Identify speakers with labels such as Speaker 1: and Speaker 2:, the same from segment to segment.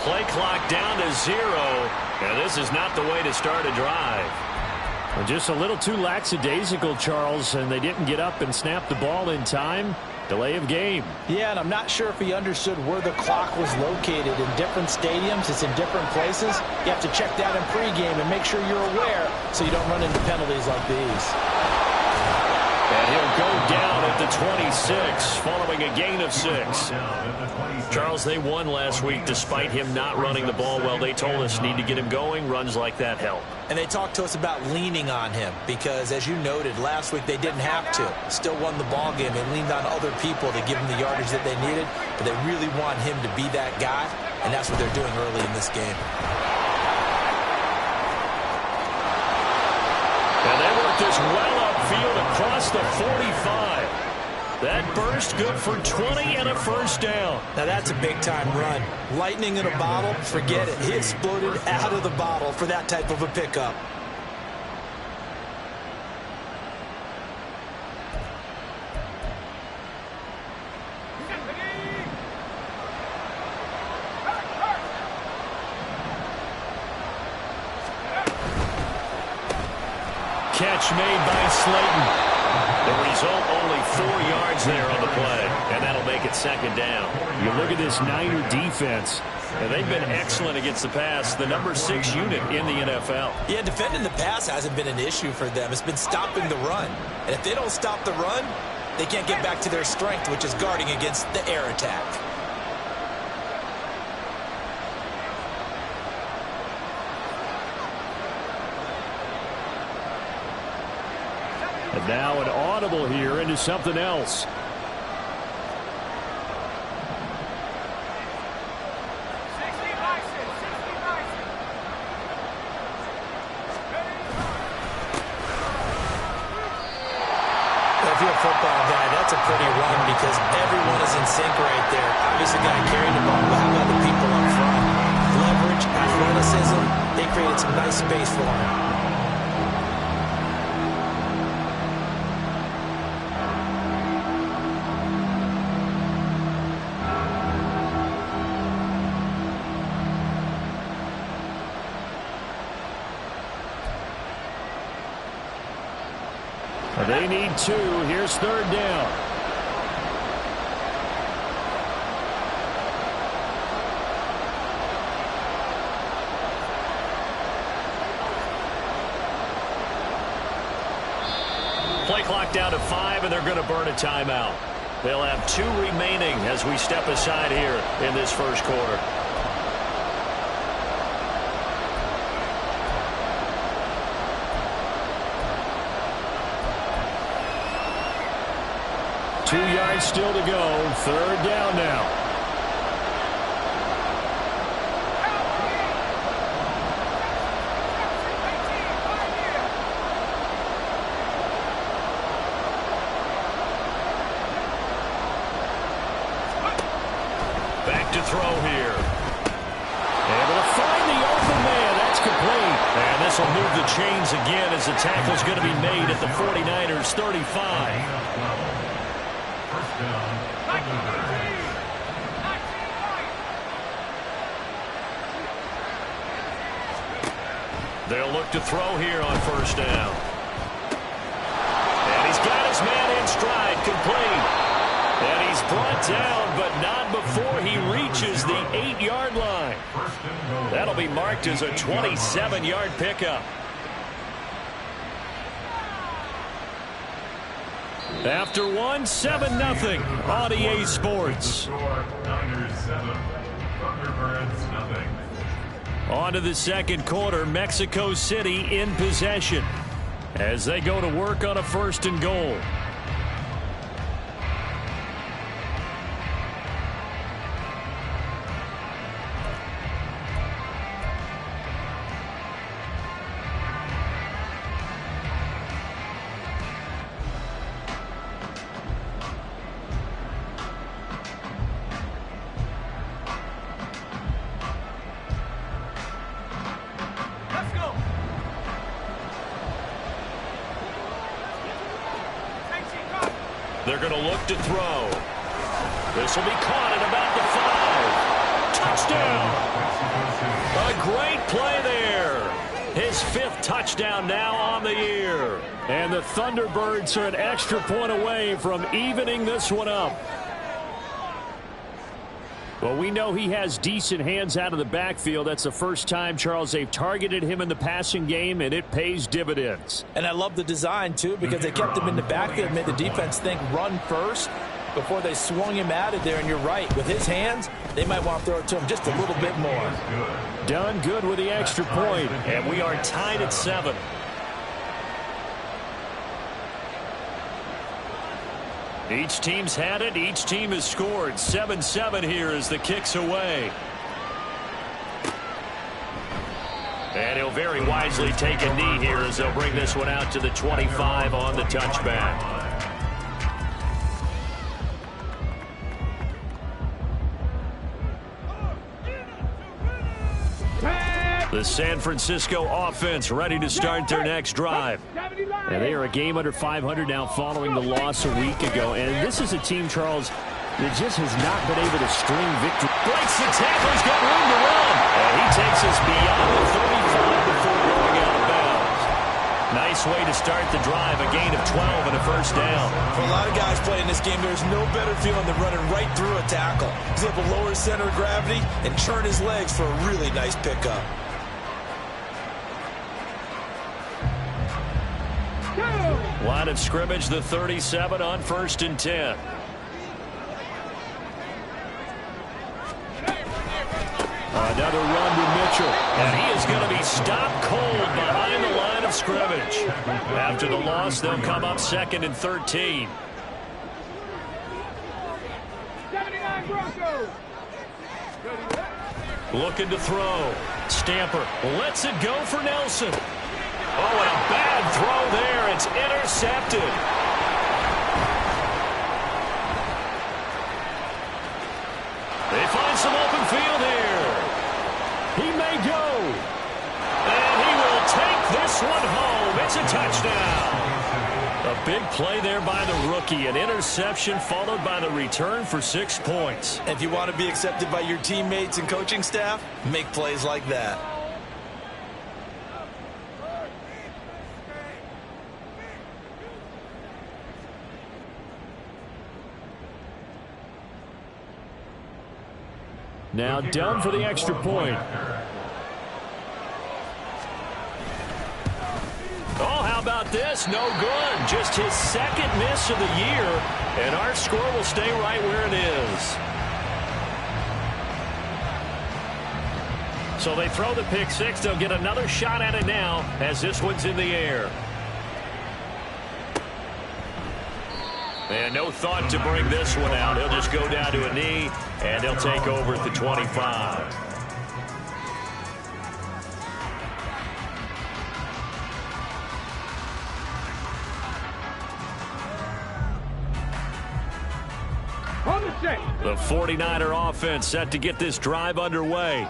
Speaker 1: Play clock down to 0, and this is not the way to start a drive.
Speaker 2: Well, just a little too lackadaisical, Charles, and they didn't get up and snap the ball in time. Delay of game.
Speaker 3: Yeah, and I'm not sure if he understood where the clock was located. In different stadiums, it's in different places. You have to check that in pregame and make sure you're aware so you don't run into penalties like these.
Speaker 1: And he'll go down at the 26 following a gain of 6. Charles, they won last week despite him not running the ball well. They told us need to get him going. Runs like that help.
Speaker 3: And they talked to us about leaning on him because, as you noted, last week they didn't have to. Still won the ball game. They leaned on other people to give them the yardage that they needed, but they really want him to be that guy, and that's what they're doing early in this game.
Speaker 1: And they work this well upfield across the 45. That burst good for 20 and a first down.
Speaker 3: Now that's a big-time run. Lightning in a bottle, forget it. He exploded out of the bottle for that type of a pickup.
Speaker 1: Catch made by Slayton. The result, only 4 yards there on the play, and that'll make it second down.
Speaker 2: You look at this Niner defense.
Speaker 1: And they've been excellent against the pass, the number 6 unit in the NFL.
Speaker 3: Yeah, defending the pass hasn't been an issue for them. It's been stopping the run. And if they don't stop the run, they can't get back to their strength, which is guarding against the air attack.
Speaker 2: And now an audible here into something else.
Speaker 3: If you're a football guy, that's a pretty run because everyone is in sync right there. Obviously, got to carry the ball, but how about the people up front? Leverage, athleticism, they created some nice space for him.
Speaker 2: They need 2. Here's third down.
Speaker 1: Play clock down to 5, and they're going to burn a timeout. They'll have 2 remaining as we step aside here in this first quarter.
Speaker 2: Two yards still to go. Third down now.
Speaker 1: Back to throw here. Able to find the open man. That's complete. And this will move the chains again as the tackle's going to be made at the 49ers 35. They'll look to throw here on first down. And he's got his man in stride, complete. And he's brought down, but not before he reaches the 8-yard line. That'll be marked as a 27-yard pickup. After one, 7-0 on EA Sports. On to the second quarter, Mexico City in possession as they go to work on a 1st and goal. They're going to look to throw. This will be caught at about the 5. Touchdown! A great play there. His 5th touchdown now on the year.
Speaker 2: And the Thunderbirds are an extra point away from evening this one up. Well, we know he has decent hands out of the backfield. That's the first time, Charles, they've targeted him in the passing game, and it pays dividends.
Speaker 3: And I love the design, too, because they kept him in the backfield, made the defense think run first before they swung him out of there. And you're right, with his hands, they might want to throw it to him just a little bit more.
Speaker 2: Done good with the extra point.
Speaker 1: And we are tied at 7. Each team's had it. Each team has scored. 7-7 here as the kick's away. And he'll very wisely take a knee here as they'll bring this one out to the 25 on the touchback. The San Francisco offense ready to start their next drive.
Speaker 2: And they are a game under 500 now following the loss a week ago. And this is a team, Charles, that just has not been able to string victory.
Speaker 1: Breaks the tackle. He's got room to run. And he takes us beyond the 35 before going out of bounds. Nice way to start the drive. A gain of 12 and a first down.
Speaker 3: For a lot of guys playing this game, there's no better feeling than running right through a tackle. He's able to lower his center of gravity and churn his legs for a really nice pickup.
Speaker 1: Line of scrimmage, the 37 on 1st and 10.
Speaker 2: Another run to Mitchell.
Speaker 1: And he is going to be stopped cold behind the line of scrimmage. After the loss, they'll come up 2nd and 13.
Speaker 4: 79 Broncos.
Speaker 1: Looking to throw. Stamper lets it go for Nelson. Oh, and a bad throw there. It's intercepted. They find some open field here.
Speaker 2: He may go.
Speaker 1: And he will take this one home. It's a touchdown. A big play there by the rookie. An interception followed by the return for 6 points.
Speaker 3: If you want to be accepted by your teammates and coaching staff, make plays like that.
Speaker 2: Now down for the extra point.
Speaker 1: Oh, how about this? No good. Just his 2nd miss of the year. And our score will stay right where it is. So they throw the pick 6. They'll get another shot at it now as this one's in the air. And no thought to bring this one out. He'll just go down to a knee, and he'll take over at the 25. The 49er offense set to get this drive underway.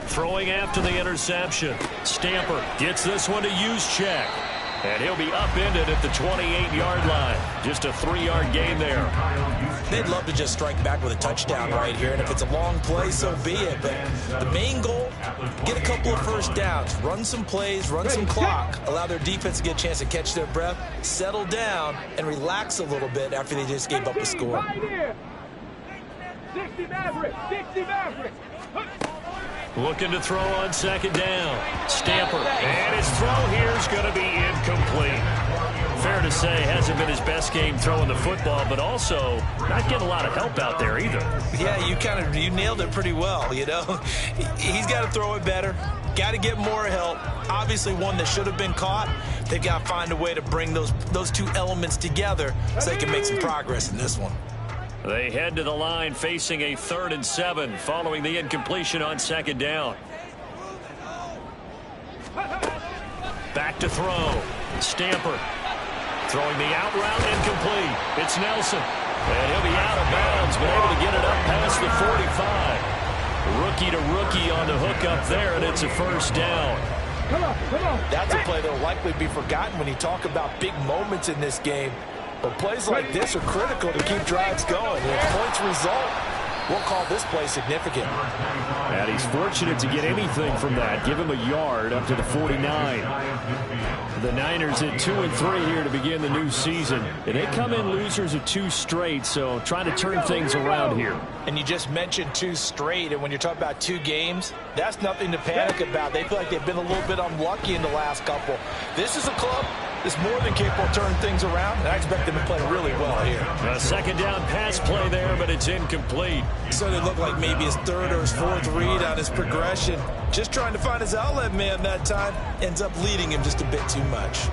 Speaker 1: Throwing after the interception. Stamper gets this one to Juszczyk. And he'll be upended at the 28-yard line. Just a 3-yard gain there.
Speaker 3: They'd love to just strike back with a touchdown right here. And if it's a long play, so be it. But the main goal, get a couple of first downs. Run some plays, run some clock. Allow their defense to get a chance to catch their breath, settle down, and relax a little bit after they just gave up a score.
Speaker 4: 60 Maverick, 60 Maverick.
Speaker 1: Looking to throw on 2nd down. Stamper. And his throw here is going to be incomplete. Fair to say, hasn't been his best game throwing the football, but also not getting a lot of help out there either.
Speaker 3: Yeah, you nailed it pretty well, you know. He's got to throw it better. Got to get more help. Obviously one that should have been caught. They've got to find a way to bring those two elements together so they can make some progress in this one.
Speaker 1: They head to the line facing a 3rd and 7 following the incompletion on 2nd down. Back to throw. Stamper throwing the out route incomplete. It's Nelson. And he'll be out of bounds, but able to get it up past the 45. Rookie to rookie on the hook up there, and it's a first down.
Speaker 4: Come on, come on.
Speaker 3: That's a play that will likely be forgotten when you talk about big moments in this game. But plays like this are critical to keep drives going. And if points result, we'll call this play significant.
Speaker 2: And he's fortunate to get anything from that. Give him a yard up to the 49. The Niners at 2-3 here to begin the new season. And they come in losers of 2 straight, so trying to turn things around here.
Speaker 3: And you just mentioned 2 straight, and when you're talking about 2 games, that's nothing to panic about. They feel like they've been a little bit unlucky in the last couple. This is a club that's more than capable of turning things around, and I expect them to play really well here.
Speaker 1: A second down pass play there, but it's incomplete.
Speaker 3: So it looked like maybe his 3rd or his 4th read on his progression. Just trying to find his outlet man that time. Ends up leading him just a bit too much.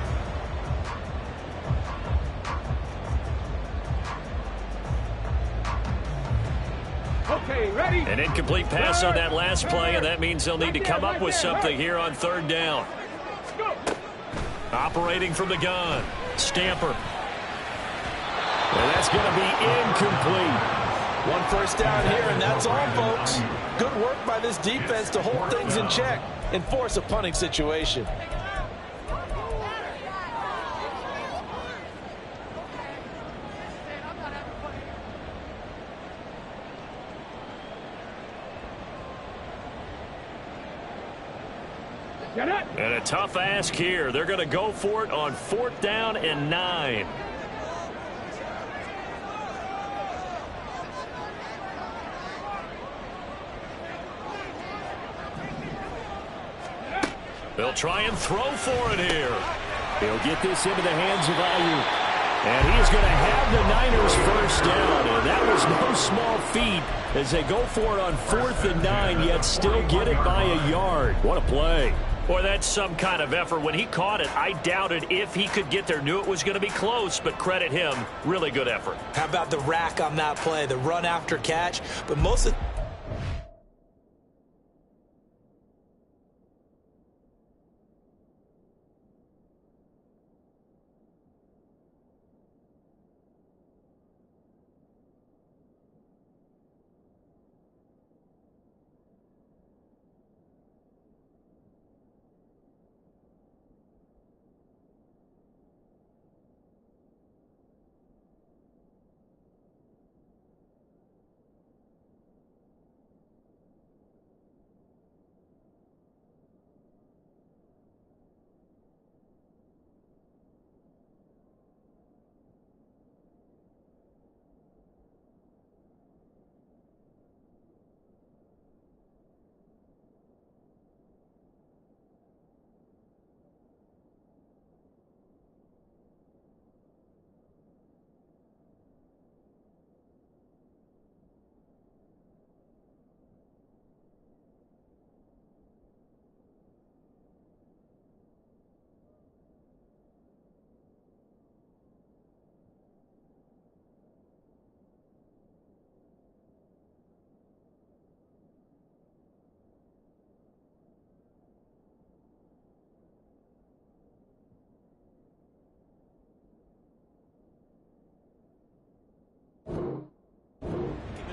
Speaker 4: Okay, ready?
Speaker 1: An incomplete pass on that last play, and that means they'll need to come up with something here on 3rd down.
Speaker 4: Go.
Speaker 1: Operating from the gun, Stamper. And that's going to be incomplete.
Speaker 3: 1 first down here, and that's all, folks. Good work by this defense to hold things in check and force a punting situation.
Speaker 4: Get it.
Speaker 1: And a tough ask here. They're going to go for it on 4th down and 9. They'll try and throw for it here.
Speaker 2: He'll get this into the hands of Ayuk. And he is going to have the Niners first down. And that was no small feat as they go for it on 4th and 9, yet still get it by a yard. What a play.
Speaker 1: Boy, that's some kind of effort. When he caught it, I doubted if he could get there. Knew it was going to be close, but credit him. Really good effort.
Speaker 3: How about the rack on that play, the run after catch? But most of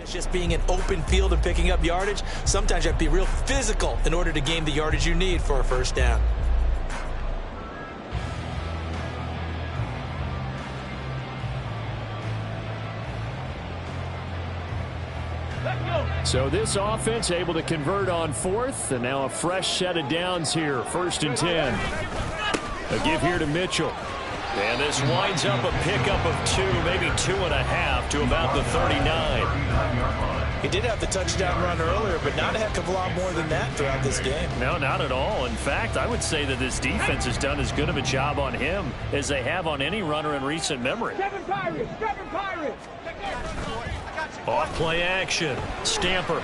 Speaker 3: it's just being an open field and picking up yardage, sometimes you have to be real physical in order to gain the yardage you need for a first down.
Speaker 2: So this offense able to convert on 4th, and now a fresh set of downs here, 1st and 10. A give here to Mitchell.
Speaker 1: And this winds up a pickup of 2, maybe 2.5 to about the 39.
Speaker 3: He did have the touchdown run earlier, but not a heck of a lot more than that throughout this game.
Speaker 1: No, not at all. In fact, I would say that this defense has done as good of a job on him as they have on any runner in recent memory.
Speaker 4: Seven Pirates, seven Pirates.
Speaker 1: Off play action. Stamper.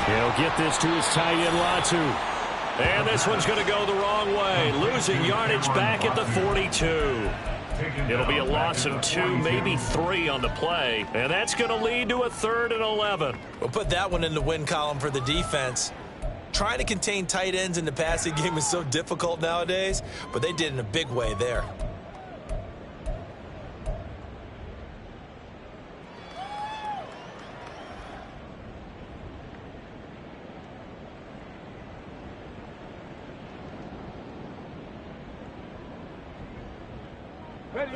Speaker 2: He'll get this to his tight end, Latu.
Speaker 1: And this one's going to go the wrong way. Losing yardage back at the 42. It'll be a loss of 2, maybe 3 on the play. And that's going to lead to a 3rd and 11.
Speaker 3: We'll put that one in the win column for the defense. Trying to contain tight ends in the passing game is so difficult nowadays, but they did in a big way there.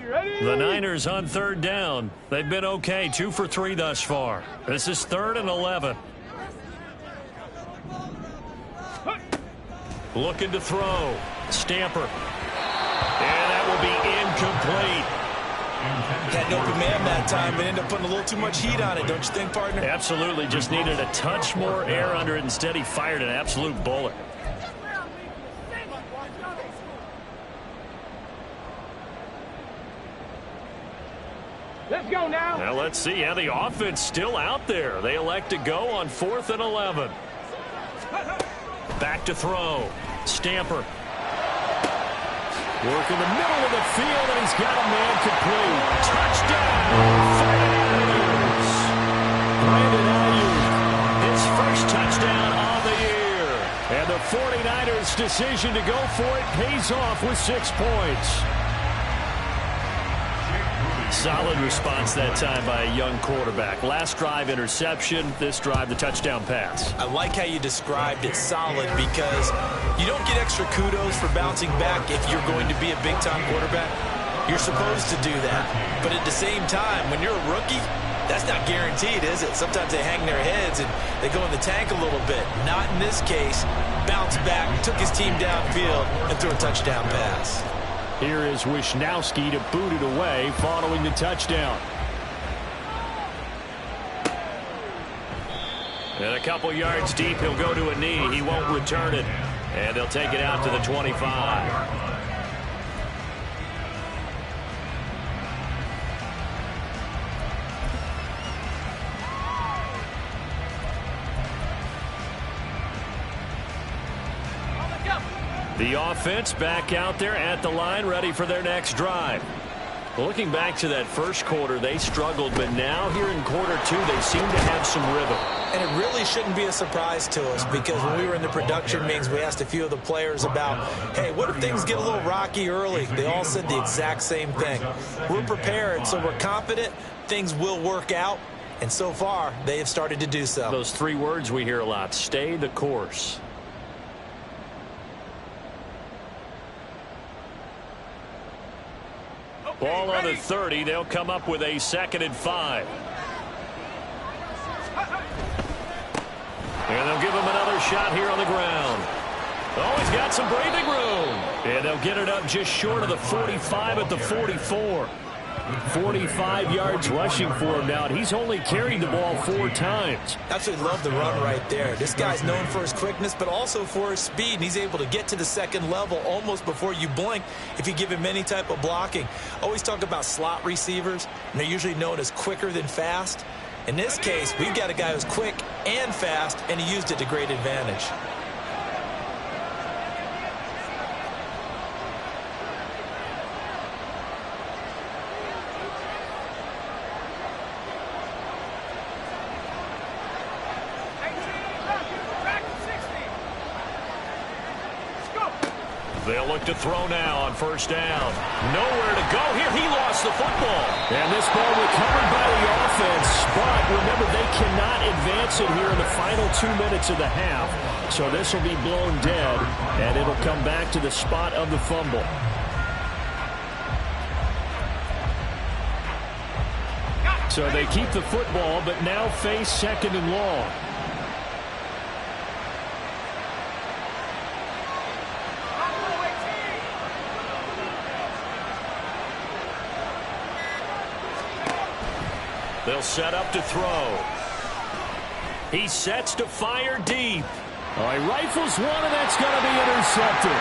Speaker 4: Ready.
Speaker 2: The Niners on third down. They've been okay, 2 for 3 thus far. This is 3rd and 11. Looking to throw. Stamper. And that will be incomplete.
Speaker 3: Had an open man that time, but ended up putting a little too much heat on it, don't you think, partner?
Speaker 2: Absolutely. Just needed a touch more air under it. Instead, he fired an absolute bullet.
Speaker 4: Let's go now.
Speaker 2: Now let's see how the offense still out there. They elect to go on 4th and 11. Back to throw. Stamper. Work in the middle of the field, and he's got a man complete. Touchdown! Brandon Ayuk, his first touchdown of the year. And the 49ers' decision to go for it pays off with 6 points. Solid response that time by a young quarterback. Last drive, interception. This drive, the touchdown pass.
Speaker 3: I like how you described it, solid, because you don't get extra kudos for bouncing back if you're going to be a big-time quarterback. You're supposed to do that. But at the same time, when you're a rookie, that's not guaranteed, is it? Sometimes they hang their heads and they go in the tank a little bit. Not in this case. Bounced back, took his team downfield, and threw a touchdown pass.
Speaker 2: Here is Wisnowski to boot it away following the touchdown. And a couple yards deep, he'll go to a knee. He won't return it. And they'll take it out to the 25. The offense back out there at the line, ready for their next drive. Looking back to that first quarter, they struggled, but now here in quarter 2, they seem to have some rhythm.
Speaker 3: And it really shouldn't be a surprise to us, because when we were in the production meetings, we asked a few of the players about, hey, what if things get a little rocky early? They all said the exact same thing. We're prepared, so we're confident things will work out. And so far, they have started to do so.
Speaker 2: Those 3 words we hear a lot: stay the course. Ball on the 30. They'll come up with a 2nd and 5. And they'll give him another shot here on the ground. Oh, he's got some breathing room. And they'll get it up just short of the 45 at the 44. 45 yards rushing for him now, and he's only carried the ball 4 times.
Speaker 3: Absolutely love the run right there. This guy's known for his quickness, but also for his speed, and he's able to get to the 2nd level almost before you blink if you give him any type of blocking. Always talk about slot receivers, and they're usually known as quicker than fast. In this case, we've got a guy who's quick and fast, and he used it to great advantage.
Speaker 2: They'll look to throw now on 1st down. Nowhere to go here. He lost the football. And this ball recovered by the offense. But remember, they cannot advance it here in the final 2 minutes of the half. So this will be blown dead, and it'll come back to the spot of the fumble. So they keep the football, but now face 2nd and long. They'll set up to throw. He sets to fire deep. Oh, he rifles one, and that's going to be intercepted.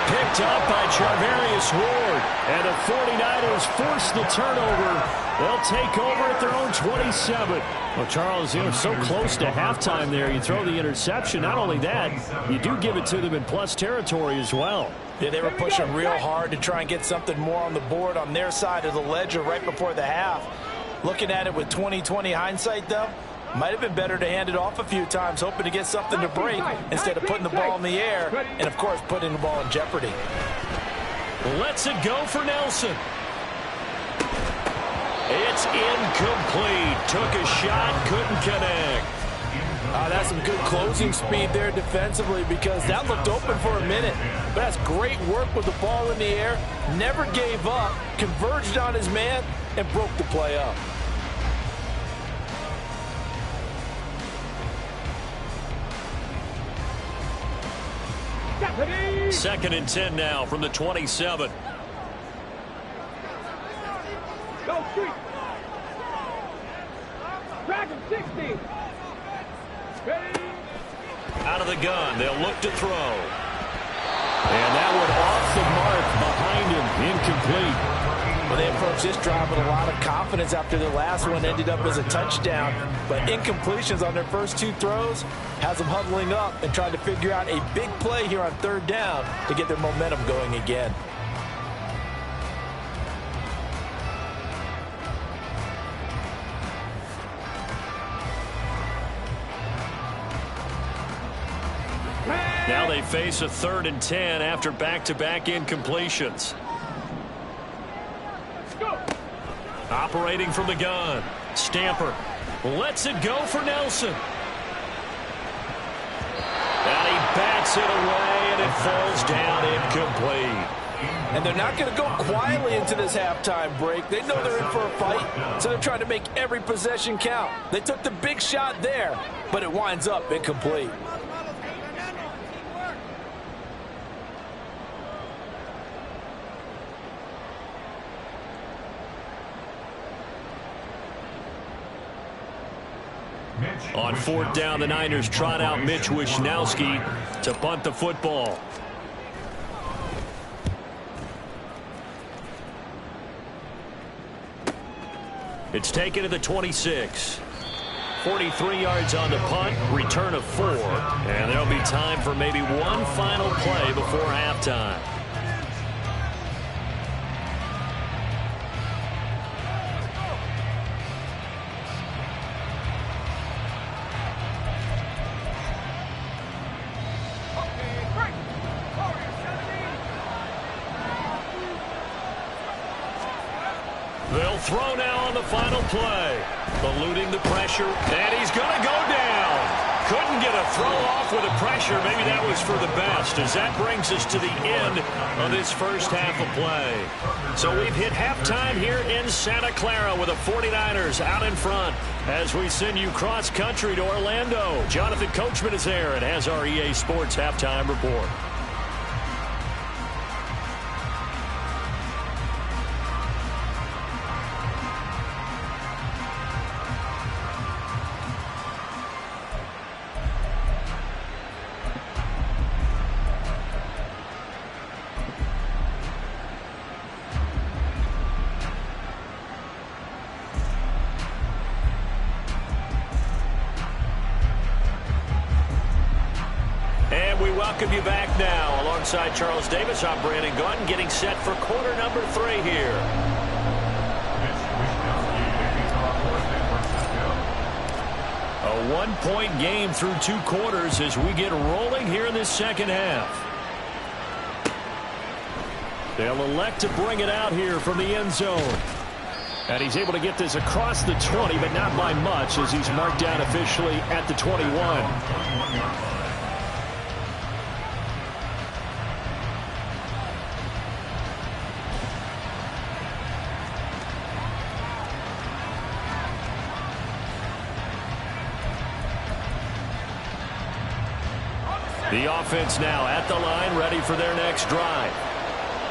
Speaker 2: Picked up by Charvarius Ward. And the 49ers force the turnover. They'll take over at their own 27. Well, Charles, so close to halftime there. You throw the interception. Not only that, you do give it to them in plus territory as well.
Speaker 3: Yeah, they were pushing real hard to try and get something more on the board on their side of the ledger right before the half. Looking at it with 20/20 hindsight, though, might have been better to hand it off a few times, hoping to get something to break instead of putting the ball in the air and, of course, putting the ball in jeopardy.
Speaker 2: Lets it go for Nelson. It's incomplete. Took a shot, couldn't connect.
Speaker 3: That's some good closing speed there defensively, because that looked open for a minute. But that's great work with the ball in the air. Never gave up, converged on his man, and broke the play up.
Speaker 1: Second and 10 now from the 27.
Speaker 4: Go street. Drag him 60. Ready.
Speaker 1: Out of the gun, they'll look to throw.
Speaker 2: And that one off the mark behind him, incomplete.
Speaker 3: Well, they approached this drive with a lot of confidence after their last one ended up as a touchdown. But incompletions on their first two throws has them huddling up and trying to figure out a big play here on third down to get their momentum going again.
Speaker 1: Now they face a 3rd and 10 after back-to-back incompletions. Operating from the gun. Stamper lets it go for Nelson. And he bats it away, and it falls down incomplete.
Speaker 3: And they're not going to go quietly into this halftime break. They know they're in for a fight, so they're trying to make every possession count. They took the big shot there, but it winds up incomplete.
Speaker 1: On 4th down, the Niners trot out Mitch Wishnowsky to punt the football. It's taken to the 26. 43 yards on the punt, return of 4. And there'll be time for maybe one final play before halftime. They'll throw now on the final play. Eluding the pressure, and he's going to go down. Couldn't get a throw off with the pressure. Maybe that was for the best, as that brings us to the end of this first half of play. So we've hit halftime here in Santa Clara with the 49ers out in front as we send you cross-country to Orlando. Jonathan Coachman is there and has our EA Sports halftime report. Welcome you back now. Alongside Charles Davis, I'm Brandon Gaudin, getting set for quarter number 3 here. A 1-point game through 2 quarters as we get rolling here in this second half. They'll elect to bring it out here from the end zone. And he's able to get this across the 20, but not by much, as he's marked down officially at the 21. The offense now at the line, ready for their next drive.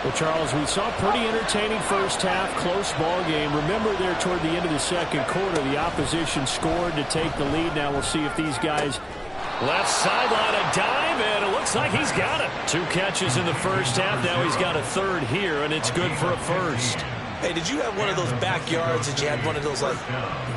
Speaker 2: Well, Charles, we saw a pretty entertaining first half, close ball game. Remember there toward the end of the second quarter, the opposition scored to take the lead. Now we'll see if these guys...
Speaker 1: Left sideline, a dive, and it looks like he's got it. 2 catches in the first half. Now he's got a 3rd here, and it's good for a first.
Speaker 3: Hey, did you have one of those backyards that you had one of those, like,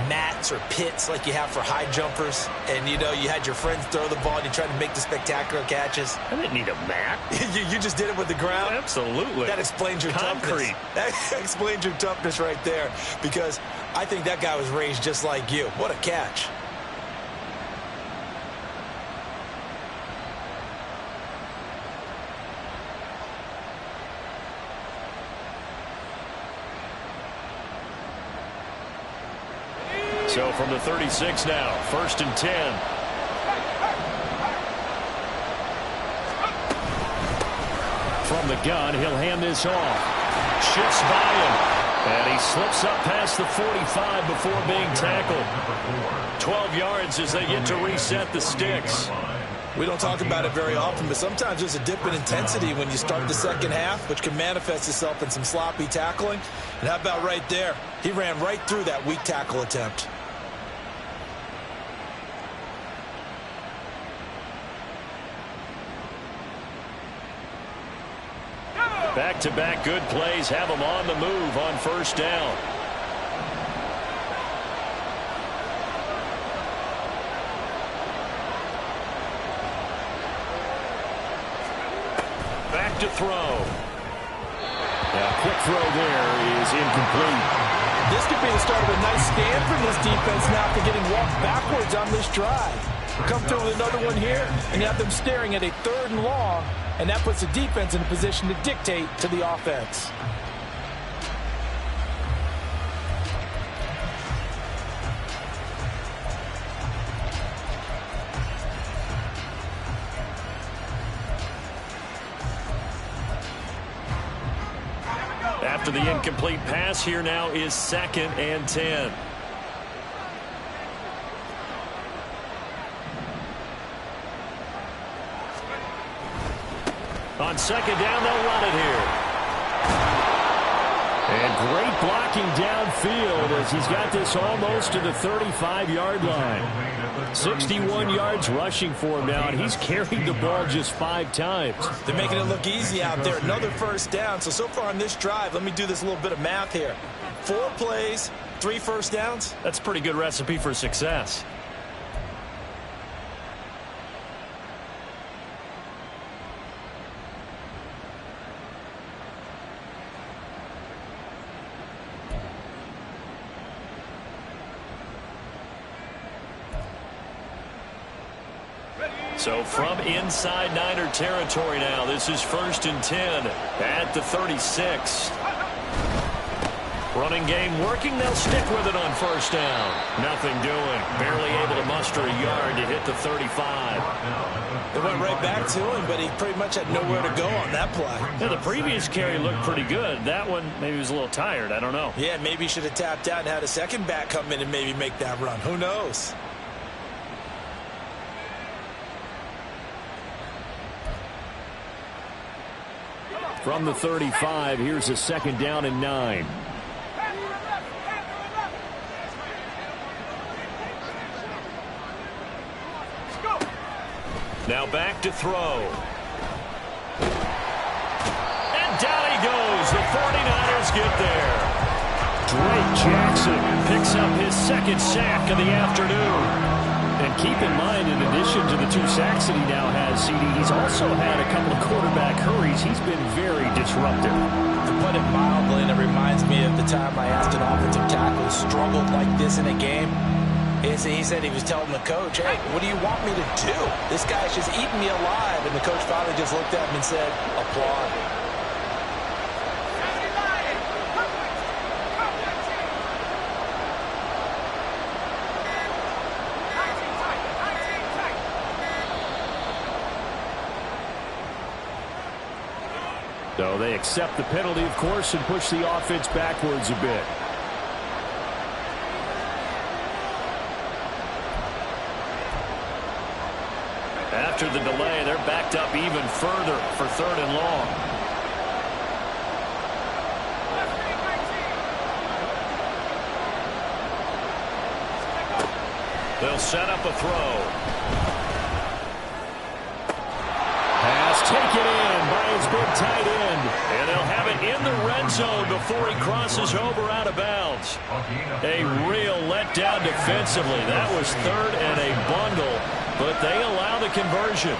Speaker 3: mats or pits like you have for high jumpers? And, you know, you had your friends throw the ball and you tried to make the spectacular catches?
Speaker 1: I didn't need a mat.
Speaker 3: you just did it with the ground?
Speaker 1: Absolutely.
Speaker 3: That explains your
Speaker 1: concrete.
Speaker 3: Toughness. That explains your toughness right there, because I think that guy was raised just like you. What a catch.
Speaker 1: So from the 36 now, 1st and 10.
Speaker 2: from the gun. He'll hand this off. Shifts by him. And he slips up past the 45 before being tackled. 12 yards as they get to reset the sticks.
Speaker 3: We don't talk about it very often, but sometimes there's a dip in intensity when you start the second half, which can manifest itself in some sloppy tackling. And how about right there? He ran right through that weak tackle attempt.
Speaker 2: Back-to-back good plays have them on the move on first down. Back to throw. A quick throw there is incomplete.
Speaker 3: This could be the start of a nice stand from this defense now after getting walked backwards on this drive. Come through with another one here, and you have them staring at a 3rd and long, and that puts the defense in a position to dictate to the offense.
Speaker 2: After the incomplete pass, here now is 2nd and 10. On 2nd down, they'll run it here. And great blocking downfield as he's got this almost to the 35-yard line. 61 yards rushing for him now, and he's carried the ball just 5 times.
Speaker 3: They're making it look easy out there. Another first down. So far on this drive, let me do this little bit of math here. 4 plays, 3 first downs.
Speaker 2: That's a pretty good recipe for success. So from inside Niner territory now, this is 1st and 10 at the 36. Running game working. They'll stick with it on first down. Nothing doing. Barely able to muster a yard to hit the 35.
Speaker 3: They went right back to him, but he pretty much had nowhere to go on that play.
Speaker 2: Yeah, the previous carry looked pretty good. That one, maybe he was a little tired. I don't know.
Speaker 3: Yeah, maybe he should have tapped out and had a second back come in and maybe make that run. Who knows?
Speaker 2: From the 35, here's a 2nd down and 9. Now back to throw. And down he goes. The 49ers get there. Drake Jackson picks up his 2nd sack of the afternoon. And keep in mind, in addition to the 2 sacks that he now has, CD, he's also had a couple of quarterback hurries. He's been very disruptive.
Speaker 3: To put it mildly, and it reminds me of the time I asked an offensive tackle who struggled like this in a game. He said he was telling the coach, hey, what do you want me to do? This guy's just eating me alive. And the coach finally just looked at him and said, applaud.
Speaker 2: So they accept the penalty, of course, and push the offense backwards a bit. After the delay, they're backed up even further for 3rd and long. They'll set up a throw. Pass taken in by his big tight end. And they'll have it in the red zone before he crosses over out of bounds. A real letdown defensively. That was 3rd and a bundle, but they allow the conversion.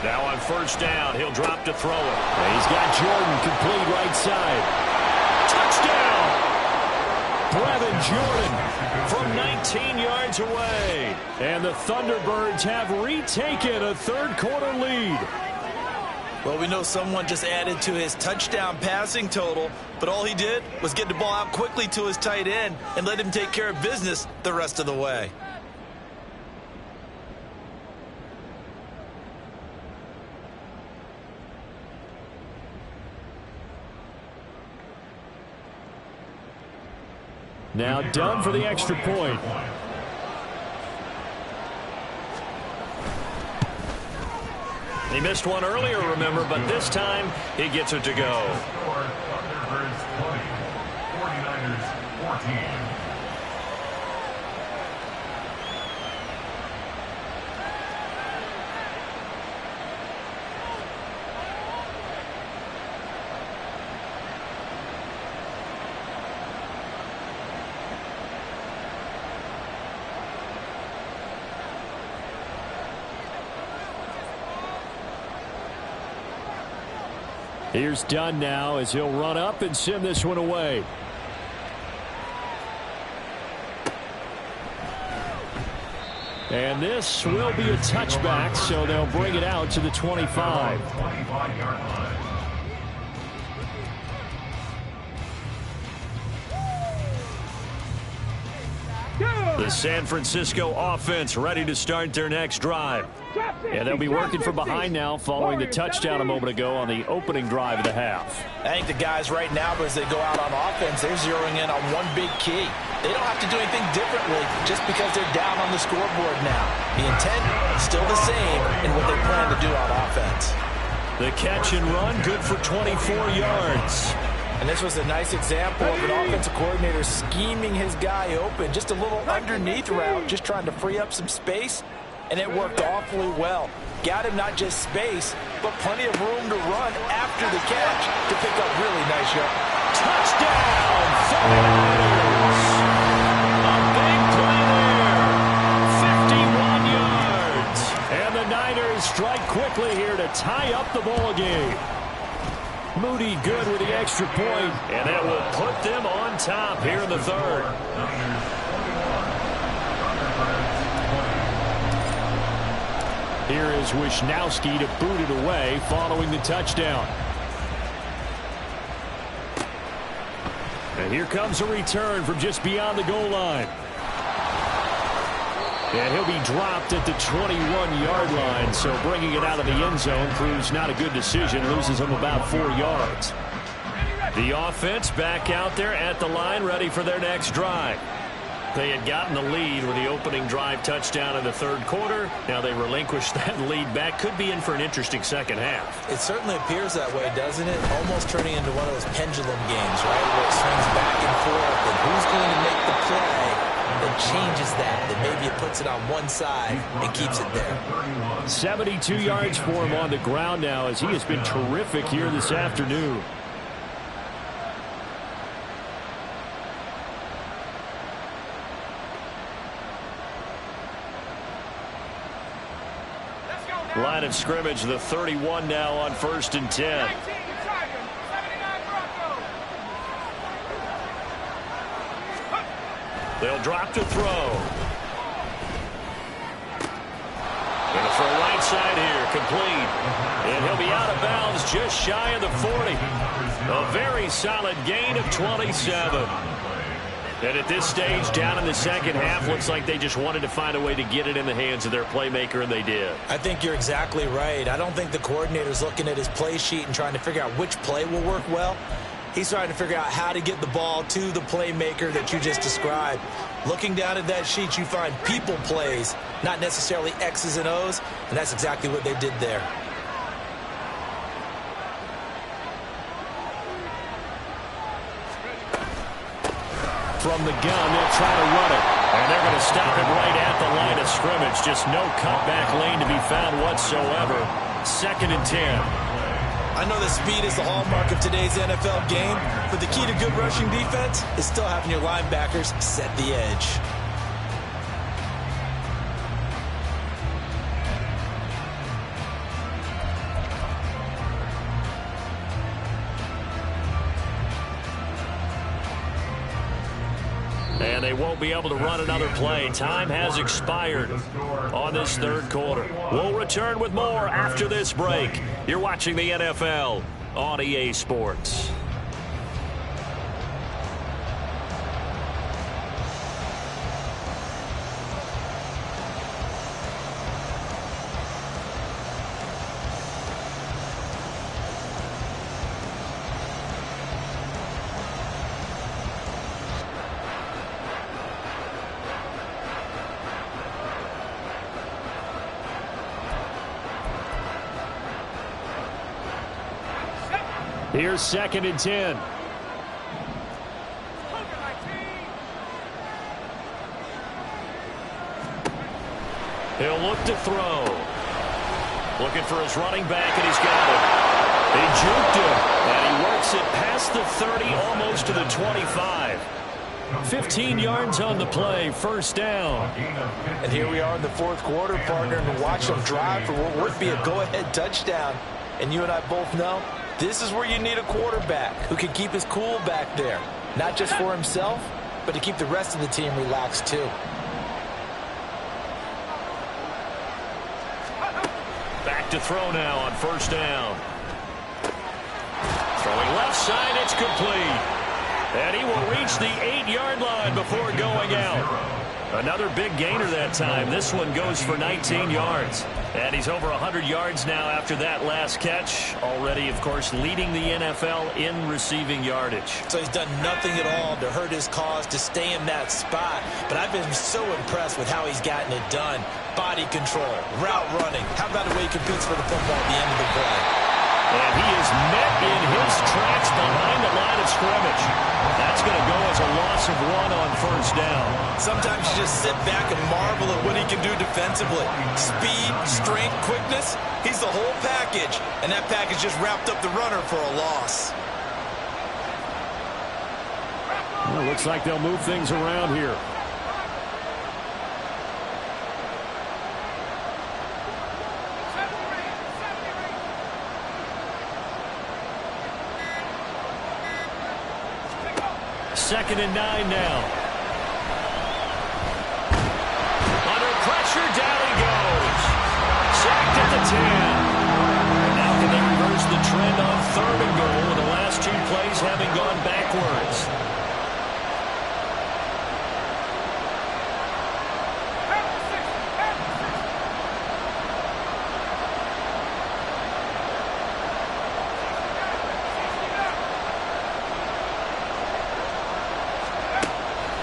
Speaker 2: Now on first down, he'll drop to throw it. He's got Jordan complete right side. Touchdown! Brevin Jordan from 19 yards away. And the Thunderbirds have retaken a 3rd quarter lead.
Speaker 3: Well, we know someone just added to his touchdown passing total, but all he did was get the ball out quickly to his tight end and let him take care of business the rest of the way.
Speaker 2: Now done for the extra point.
Speaker 1: He missed one earlier, remember, but this time he gets it to go.
Speaker 5: Thunderbirds 20, 49ers 14.
Speaker 2: Here's Dunn now as he'll run up and send this one away. And this will be a touchback, so they'll bring it out to the 25.
Speaker 5: 25-yard line.
Speaker 1: The San Francisco offense ready to start their next drive.
Speaker 2: And they'll be working from behind now following the touchdown a moment ago on the opening drive of the half.
Speaker 3: I think the guys right now, as they go out on offense, they're zeroing in on one big key. They don't have to do anything differently just because they're down on the scoreboard now. The intent is still the same in what they plan to do on offense.
Speaker 1: The catch and run, good for 24 yards.
Speaker 3: And this was a nice example of an offensive coordinator scheming his guy open. Just a little underneath route, just trying to free up some space, and it worked awfully well. Got him not just space, but plenty of room to run after the catch to pick up really nice yards.
Speaker 1: Touchdown! 49ers! A big play there. 51 yards.
Speaker 2: And the Niners strike quickly here to tie up the ball game. Moody good with the extra point,
Speaker 1: and that will put them on top here in the third.
Speaker 2: Here is Wisnowski to boot it away following the touchdown. And here comes a return from just beyond the goal line. And he'll be dropped at the 21-yard line, so bringing it out of the end zone proves not a good decision, loses him about 4 yards.
Speaker 1: The offense back out there at the line, ready for their next drive. They had gotten the lead with the opening drive touchdown in the third quarter. Now they relinquished that lead back. Could be in for an interesting second half.
Speaker 3: It certainly appears that way, doesn't it? Almost turning into one of those pendulum games, right? Where it swings back and forth, and who's going to make the play that changes that maybe it puts it on one side and keeps it there.
Speaker 2: 72 yards for him on the ground now as he has been terrific here this afternoon.
Speaker 1: Line of scrimmage, the 31 now on 1st and 10. They'll drop to throw. Going to throw right side here, complete. And he'll be out of bounds just shy of the 40. A very solid gain of 27. And at this stage, down in the second half, looks like they just wanted to find a way to get it in the hands of their playmaker, and they did.
Speaker 3: I think you're exactly right. I don't think the coordinator's looking at his play sheet and trying to figure out which play will work well. He's trying to figure out how to get the ball to the playmaker that you just described. Looking down at that sheet, you find people plays, not necessarily X's and O's, and that's exactly what they did there.
Speaker 2: From the gun, they'll try to run it.
Speaker 1: And they're going to stop it right at the line of scrimmage. Just no cutback lane to be found whatsoever. 2nd and 10.
Speaker 3: I know that speed is the hallmark of today's NFL game, but the key to good rushing defense is still having your linebackers set the edge.
Speaker 1: And they won't be able to run another play. Time has expired on this third quarter. We'll return with more after this break. You're watching the NFL on EA Sports.
Speaker 2: Here's 2nd and 10.
Speaker 1: He'll look to throw. Looking for his running back, and he's got it. He juked him, and he works it past the 30, almost to the 25.
Speaker 2: 15 yards on the play, 1st down.
Speaker 3: And here we are in the 4th quarter, partner, and watch them drive for what would be a go-ahead touchdown. And you and I both know this is where you need a quarterback who can keep his cool back there. Not just for himself, but to keep the rest of the team relaxed too.
Speaker 1: Back to throw now on 1st down. Throwing left side, it's complete. And he will reach the 8-yard line before going out. Another big gainer that time. This one goes for 19 yards. And he's over 100 yards now after that last catch. Already, of course, leading the NFL in receiving yardage.
Speaker 3: So he's done nothing at all to hurt his cause, to stay in that spot. But I've been so impressed with how he's gotten it done. Body control, route running. How about the way he competes for the football at the end of the play?
Speaker 1: And he is met in his tracks behind the line of scrimmage. That's going to go as a loss of 1 on 1st down.
Speaker 3: Sometimes you just sit back and marvel at what he can do defensively. Speed, strength, quickness. He's the whole package. And that package just wrapped up the runner for a loss.
Speaker 2: Well, looks like they'll move things around here. Second and 9 now.
Speaker 1: Under pressure, down he goes. Sacked at the 10. And now can they reverse the trend on 3rd and goal with the last 2 plays having gone backwards?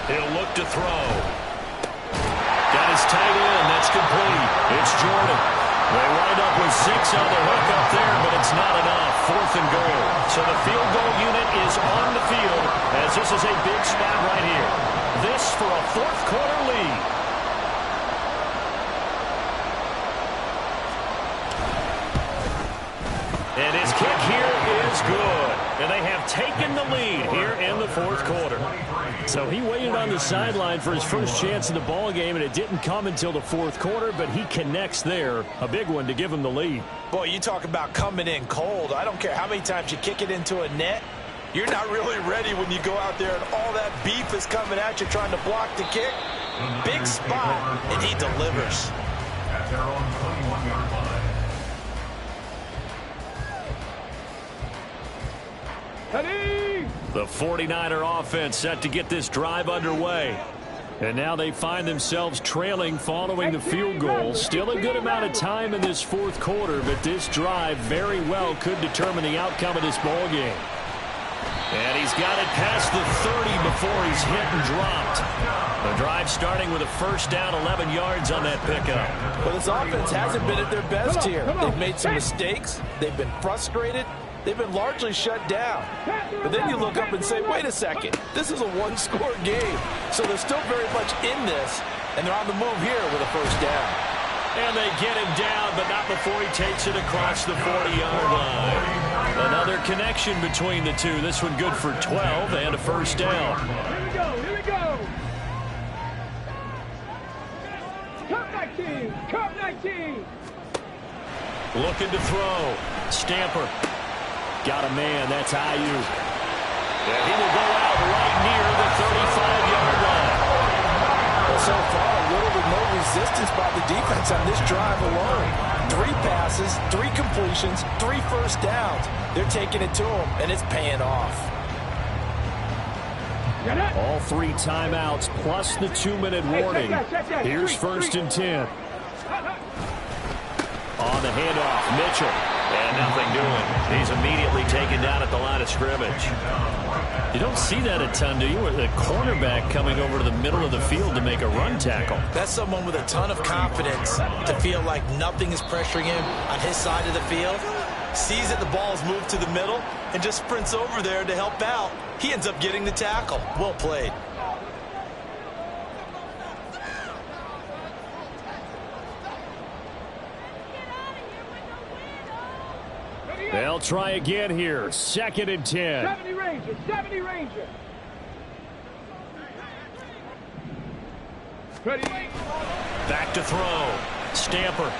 Speaker 1: He'll look to throw. Got his tight end. That's complete. It's Jordan. They wind up with 6 on the hook up there, but it's not enough. 4th and goal. So the field goal unit is on the field as this is a big spot right here. This for a 4th quarter lead. And his kick here is good. And they have taken the lead here in the 4th quarter.
Speaker 2: So he waited on the sideline for his first chance in the ball game, and it didn't come until the 4th quarter, but he connects there. A big one to give him the lead.
Speaker 3: Boy, you talk about coming in cold. I don't care how many times you kick it into a net. You're not really ready when you go out there and all that beef is coming at you trying to block the kick. Big spot, and he delivers.
Speaker 5: At their own 21-yard line.
Speaker 2: The 49er offense set to get this drive underway. And now they find themselves trailing following the field goal. Still a good amount of time in this 4th quarter, but this drive very well could determine the outcome of this ball game.
Speaker 1: And he's got it past the 30 before he's hit and dropped. The drive starting with a 1st down, 11 yards on that pickup.
Speaker 3: But this offense hasn't been at their best here. They've made some mistakes. They've been frustrated. They've been largely shut down. But then you look up and say, wait a second, this is a 1-score game. So they're still very much in this, and they're on the move here with a 1st down.
Speaker 1: And they get him down, but not before he takes it across the 40-yard line. Another connection between the two. This one good for 12 and a 1st down.
Speaker 4: Here we go, here we go. Cup 19, Cup 19.
Speaker 1: Looking to throw. Stamper.
Speaker 2: Got a man. That's Aiyuk.
Speaker 1: And he will go out right near the 35-yard line.
Speaker 3: Well, so far, little to no resistance by the defense on this drive alone. 3 passes, 3 completions, 3 1st downs. They're taking it to him, and it's paying off.
Speaker 2: All 3 timeouts plus the 2-minute warning. Here's 1st and 10.
Speaker 1: On the handoff, Mitchell. And nothing doing. He's immediately taken down at the line of scrimmage.
Speaker 2: You don't see that a ton, do you? With a cornerback coming over to the middle of the field to make a run tackle.
Speaker 3: That's someone with a ton of confidence to feel like nothing is pressuring him on his side of the field. Sees that the ball's moved to the middle and just sprints over there to help out. He ends up getting the tackle. Well played.
Speaker 2: They'll try again here. 2nd and 10.
Speaker 4: 70 Ranger, 70 Ranger. Ready?
Speaker 1: Back to throw. Stamper.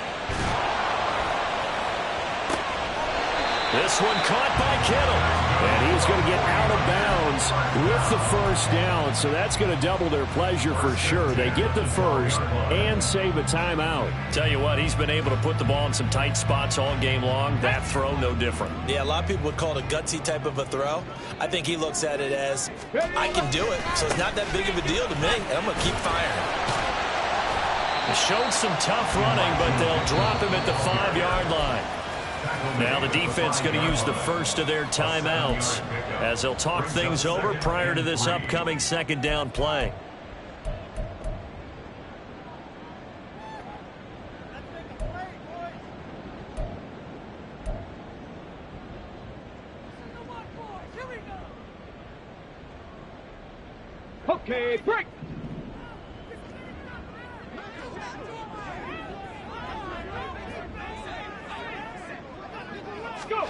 Speaker 1: This one caught by Kittle.
Speaker 2: And he's going to get out of bounds with the first down. So that's going to double their pleasure for sure. They get the first and save a timeout.
Speaker 1: Tell you what, he's been able to put the ball in some tight spots all game long. That throw, no different.
Speaker 3: Yeah, a lot of people would call it a gutsy type of a throw. I think he looks at it as, I can do it, so it's not that big of a deal to me, and I'm going to keep firing.
Speaker 1: They showed some tough running, but they'll drop him at the 5-yard line. Now the defense going to use the first of their timeouts as they'll talk things over prior to this upcoming 2nd down play.
Speaker 4: Okay, break. Go.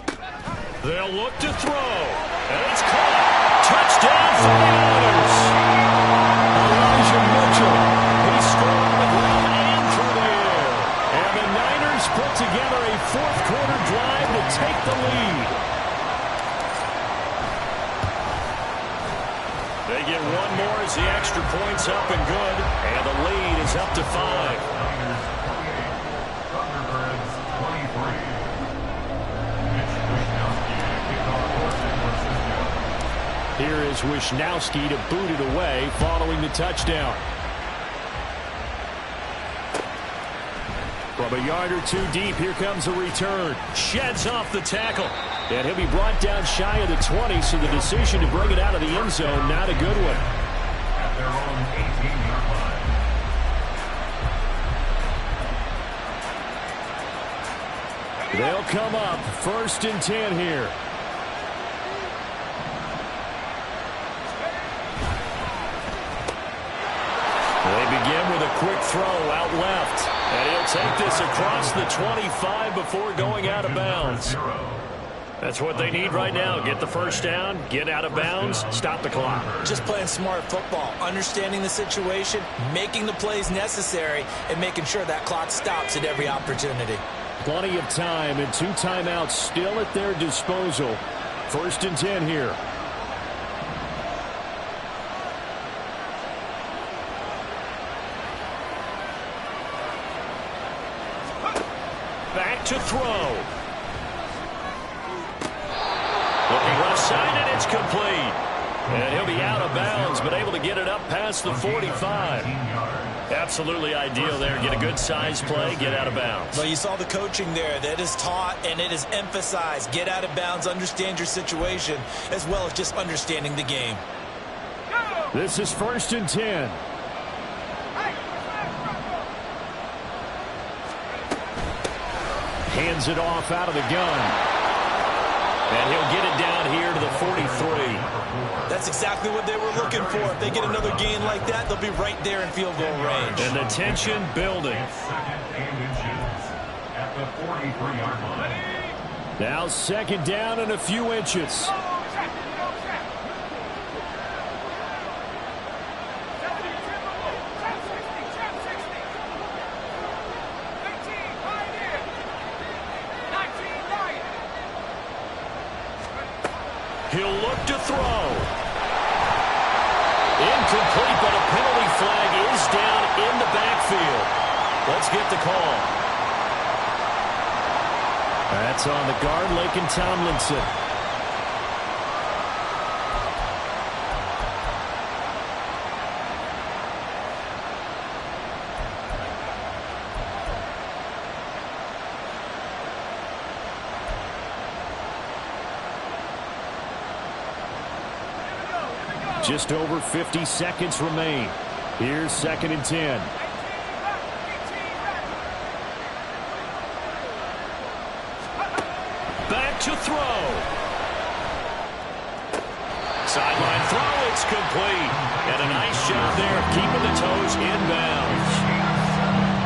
Speaker 1: They'll look to throw. And it's caught. Touchdown for the Niners. Elijah Mitchell. He's scored on the ground and through the air.
Speaker 2: And the Niners put together a 4th-quarter drive to take the lead.
Speaker 1: They get one more as the extra point's up and good. And the lead is up to 5.
Speaker 2: Here is Wisnowski to boot it away following the touchdown. From a yard or two deep, here comes a return.
Speaker 1: Sheds off the tackle.
Speaker 2: And he'll be brought down shy of the 20, so the decision to bring it out of the end zone, not a good one.
Speaker 5: At their own 18-yard line.
Speaker 2: They'll come up 1st and 10 here.
Speaker 1: They begin with a quick throw out left. And he'll take this across the 25 before going out of bounds. That's what they need right now. Get the first down, get out of bounds, stop the clock.
Speaker 3: Just playing smart football, understanding the situation, making the plays necessary, and making sure that clock stops at every opportunity.
Speaker 2: Plenty of time and 2 timeouts still at their disposal. 1st and 10 here.
Speaker 1: Back to throw. Looking left side, and it's complete. And he'll be out of bounds, but able to get it up past the 45. Absolutely ideal there. Get a good size play, get out of bounds.
Speaker 3: Well, you saw the coaching there. That is taught and it is emphasized. Get out of bounds, understand your situation, as well as just understanding the game.
Speaker 2: This is 1st and 10. Hands it off out of the gun.
Speaker 1: And he'll get it down here to the 43.
Speaker 3: That's exactly what they were looking for. If they get another gain like that, they'll be right there in field goal range.
Speaker 1: And the tension building.
Speaker 5: 2nd and inches at the 43-yard line.
Speaker 2: Now 2nd down and a few inches.
Speaker 1: He'll look to throw. Incomplete, but a penalty flag is down in the backfield. Let's get the call.
Speaker 2: That's on the guard, Laken Tomlinson. Just over 50 seconds remain. Here's 2nd and 10.
Speaker 1: Sideline throw, it's complete. And a nice job there of keeping the toes inbounds.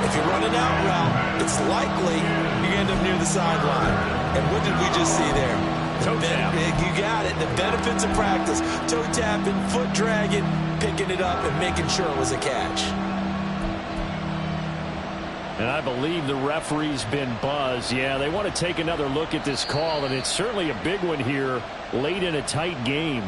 Speaker 3: If you're running out route, it's likely you end up near the sideline. And what did we just see there?
Speaker 1: Toe tap.
Speaker 3: You got it. The benefits of practice. Toe tapping, foot dragging, picking it up, and making sure it was a catch.
Speaker 2: And I believe the referee's been buzzed. Yeah, they want to take another look at this call, and it's certainly a big one here late in a tight game.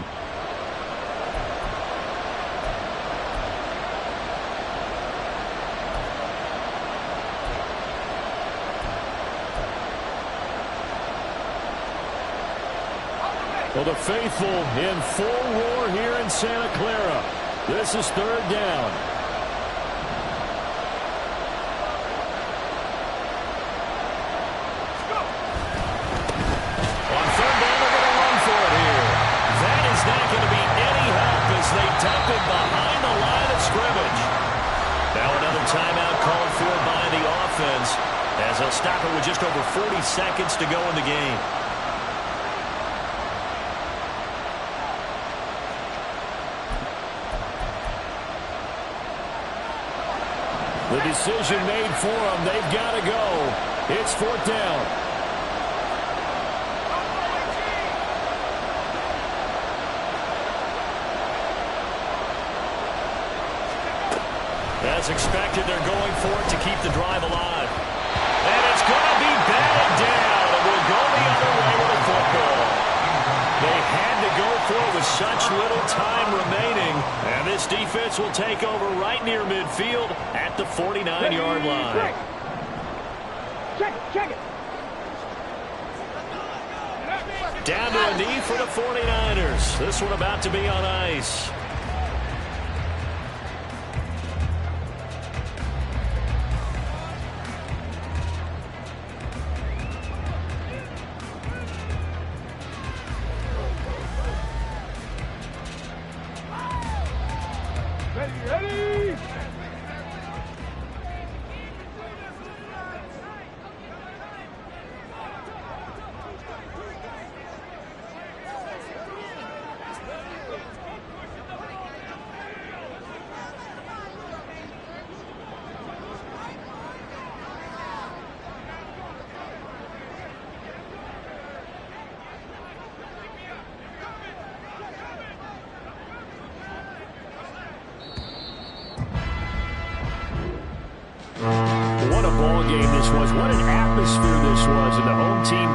Speaker 2: Well, the faithful in full roar here in Santa Clara. This is third down.
Speaker 1: On third down, they're going to run for it here. That is not going to be any help as they dump it behind the line of scrimmage. Now another timeout called for by the offense as they'll stop it with just over 40 seconds to go in the game.
Speaker 2: The decision made for them. They've got to go. It's fourth down.
Speaker 1: As expected, they're going for it to keep the drive alive. And it's going to be batted down. And we'll go the other way with the football. They had to go for it with such little time remaining. And this defense will take over right near midfield at the 49-yard line.
Speaker 4: Check it.
Speaker 1: Down to a knee for the 49ers. This one about to be on ice.
Speaker 2: What a ball game this was. What an atmosphere this was. And the home team